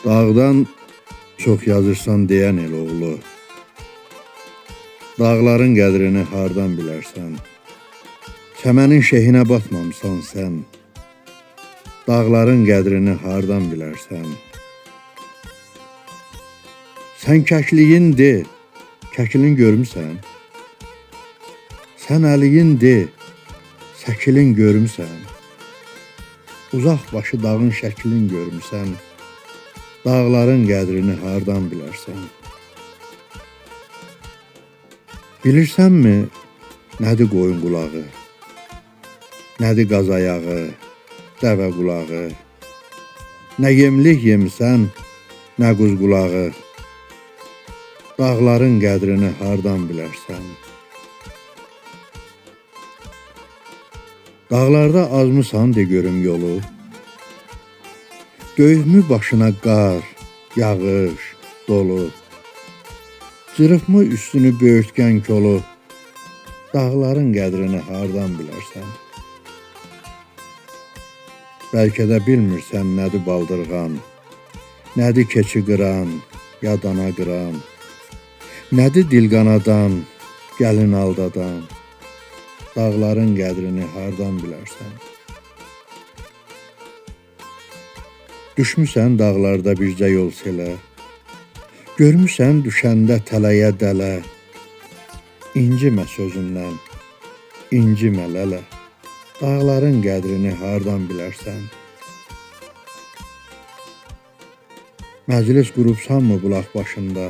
Dağdan çox yazırsan deyən el oğlu, dağların qədrini hardan bilərsən? Çəmənin şehinə batmamısan sən, dağların qədrini hardan bilərsən? Sən kəkliyin de, kəkilin görmüsən? Sən əliyin de, səkilin görmüsən? Uzaq başı dağın şəklin görmüsən? Dağların qədrini hardan bilərsən? Bilirsənmi, nədir qoyun qulağı? Nədir qaz ayağı, dəvə qulağı? Nə yemlik yemisən, nə quz qulağı? Dağların qədrini hardan bilərsən? Dağlarda azmısan de görüm yolu, döyübmü başına qar, yağış, dolu, cırıqmı üstünü böyürtkən kolu, dağların qədrini hardan bilərsən? Bəlkə də bilmirsən nədir baldırğan, nədir keçi qıran, ya dana qıran, nədir dil qanadan, gəlin aldadan, dağların qədrini hardan bilərsən? Düşmüsən dağlarda bircə yol selə, görmüsən düşəndə tələyə dələ, incimə sözündən, incimə lələ, dağların qədrini hardan bilərsən? Məclis qurubsanmı bulaq başında,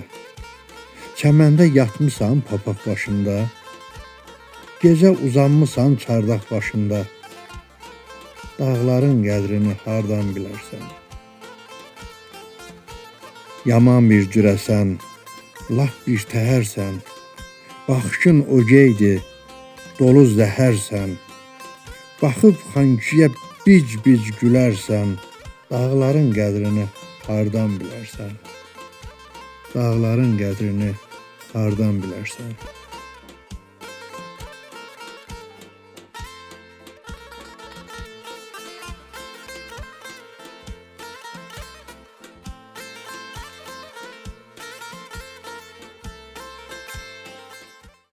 çəməndə yatmısan papaq başında, gecə uzanmısan çardaq başında, dağların qədrini hardan bilərsən? Yaman bir cürəsən, lap bir təhərsən, baxışın o geydi, dolu zəhərsən, baxıb xankiyə bic-bic gülərsən, dağların qədrini hardan bilərsən? Dağların qədrini hardan bilərsən?